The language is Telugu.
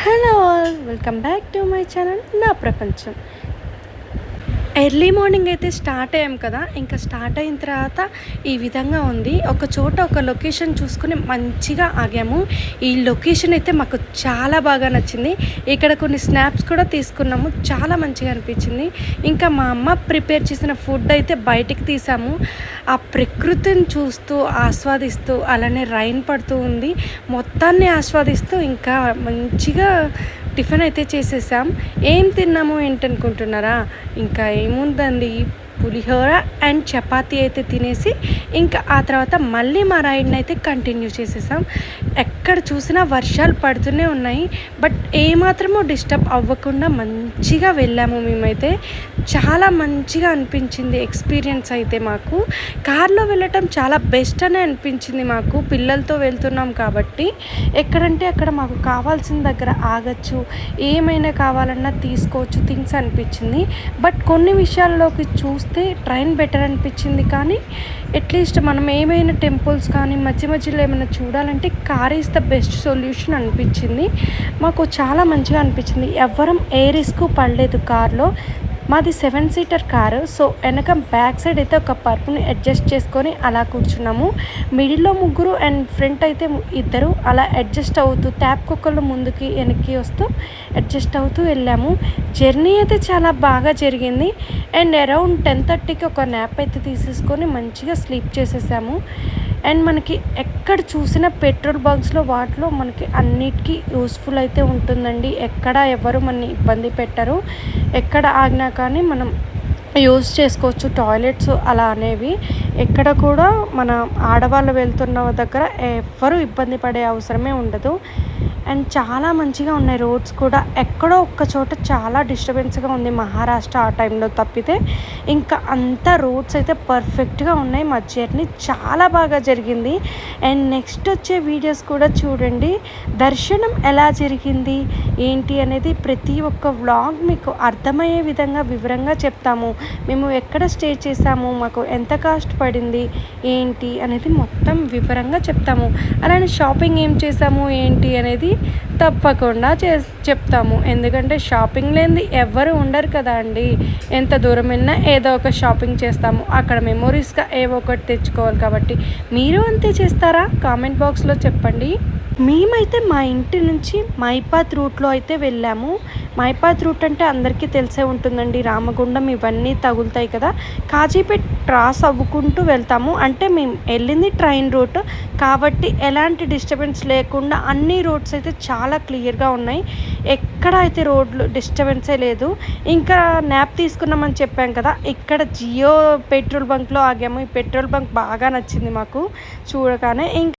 Hello all, welcome back to my channel నా ప్రపంచం. ఎర్లీ మార్నింగ్ అయితే స్టార్ట్ అయ్యాం కదా. ఇంకా స్టార్ట్ అయిన తర్వాత ఈ విధంగా ఉంది. ఒక చోట ఒక లొకేషన్ చూసుకుని మంచిగా ఆగాము. ఈ లొకేషన్ అయితే మాకు చాలా బాగా నచ్చింది. ఇక్కడ కొన్ని స్నాప్స్ కూడా తీసుకున్నాము. చాలా మంచిగా అనిపించింది. ఇంకా మా అమ్మ ప్రిపేర్ చేసిన ఫుడ్ అయితే బయటికి తీసాము. ఆ ప్రకృతిని చూస్తూ ఆస్వాదిస్తూ అలానే రైన్ పడుతూ ఉంది. మొత్తాన్ని ఆస్వాదిస్తూ ఇంకా మంచిగా టిఫిన్ అయితే చేసేసాం. ఏం తిన్నాము ఏంటనుకుంటున్నారా? ఇంకా ఏముందండి, పులిహోర అండ్ చపాతీ అయితే తినేసి ఇంకా ఆ తర్వాత మళ్ళీ మా రైడ్ని అయితే కంటిన్యూ చేసేసాం. ఎక్కడ చూసినా వర్షాలు పడుతూనే ఉన్నాయి. బట్ ఏమాత్రమో డిస్టర్బ్ అవ్వకుండా మంచిగా వెళ్ళాము. మేమైతే చాలా మంచిగా అనిపించింది ఎక్స్పీరియన్స్ అయితే. మాకు కార్లో వెళ్ళటం చాలా బెస్ట్ అనే అనిపించింది. మాకు పిల్లలతో వెళ్తున్నాం కాబట్టి ఎక్కడంటే అక్కడ మాకు కావాల్సిన దగ్గర ఆగచ్చు, ఏమైనా కావాలన్నా తీసుకోవచ్చు థింగ్స్ అనిపించింది. బట్ కొన్ని విషయాల్లోకి చూస్తే ట్రైన్ బెటర్ అనిపించింది. కానీ అట్లీస్ట్ మనం ఏమైనా టెంపుల్స్ కానీ మధ్యలో ఏమైనా చూడాలంటే car is the best solution అనిపించింది. మాకు చాలా మంచిగా అనిపించింది. ఎవ్వరం ఏ రిస్క్ పడలేదు కార్లో. మాది 7 సీటర్ కారు. సో వెనక బ్యాక్ సైడ్ అయితే ఒక పర్పుని అడ్జస్ట్ చేసుకొని అలా కూర్చున్నాము. మిడిల్లో ముగ్గురు అండ్ ఫ్రంట్ అయితే ఇద్దరు. అలా అడ్జస్ట్ అవుతూ ట్యాప్ కుక్కర్లు ముందుకి వెనక్కి వస్తూ అడ్జస్ట్ అవుతూ వెళ్ళాము. జర్నీ అయితే చాలా బాగా జరిగింది. అండ్ అరౌండ్ 10:30కి ఒక న్యాప్ అయితే తీసేసుకొని మంచిగా స్లీప్ చేసేసాము. అండ్ మనకి ఎక్కడ చూసినా పెట్రోల్ బంక్స్లో వాటిలో మనకి అన్నిటికీ యూస్ఫుల్ అయితే ఉంటుందండి. ఎక్కడ ఎవరు మనని ఇబ్బంది పెట్టరు. ఎక్కడ ఆగినా కానీ మనం యూజ్ చేసుకోవచ్చు. టాయిలెట్స్ అలా అనేవి ఎక్కడ కూడా మన ఆడవాళ్ళు వెళ్తున్న దగ్గర ఎవ్వరూ ఇబ్బంది పడే అవసరమే ఉండదు. అండ్ చాలా మంచిగా ఉన్నాయి రోడ్స్ కూడా. ఎక్కడో ఒక్క చోట చాలా డిస్టర్బెన్స్గా ఉంది మహారాష్ట్ర ఆ టైంలో తప్పితే. ఇంకా అంతా రోడ్స్ అయితే పర్ఫెక్ట్గా ఉన్నాయి. మా జర్నీ చాలా బాగా జరిగింది. అండ్ నెక్స్ట్ వచ్చే వీడియోస్ కూడా చూడండి. దర్శనం ఎలా జరిగింది ఏంటి అనేది ప్రతి ఒక్క వ్లాగ్ మీకు అర్థమయ్యే విధంగా వివరంగా చెప్తాము. మేము ఎక్కడ స్టే చేసాము, మాకు ఎంత కాస్ట్ పడింది ఏంటి అనేది మొత్తం వివరంగా చెప్తాము. అలానే షాపింగ్ ఏం చేసాము ఏంటి అనేది తప్పకుండా చెప్తాము. ఎందుకంటే షాపింగ్ లేనిది ఎవ్వరు ఉండరు కదా అండి. ఎంత దూరం వెళ్ళినా ఏదో ఒక షాపింగ్ చేస్తాము. అక్కడ మెమొరీస్గా ఏవో ఒకటి తెచ్చుకోవాలి కాబట్టి మీరు అంతే చేస్తారా? కామెంట్ బాక్స్లో చెప్పండి. మేమైతే మా ఇంటి నుంచి మైపాత్ రూట్లో అయితే వెళ్ళాము. మైపాత్ రూట్ అంటే అందరికీ తెలిసే ఉంటుందండి. రామగుండం ఇవన్నీ తగులుతాయి కదా. కాజీపేట్ క్రాస్ అవ్వుకుంటూ వెళ్తాము. అంటే మేము వెళ్ళింది ట్రైన్ రూట్ కాబట్టి ఎలాంటి డిస్టర్బెన్స్ లేకుండా అన్ని రోడ్స్ అయితే చాలా క్లియర్గా ఉన్నాయి. ఎక్కడ అయితే రోడ్లు డిస్టర్బెన్సే లేదు. ఇంకా న్యాప్ తీసుకున్నామని చెప్పాం కదా, ఇక్కడ జియో పెట్రోల్ బంక్లో ఆగాము. ఈ పెట్రోల్ బంక్ బాగా నచ్చింది మాకు చూడగానే. ఇంకా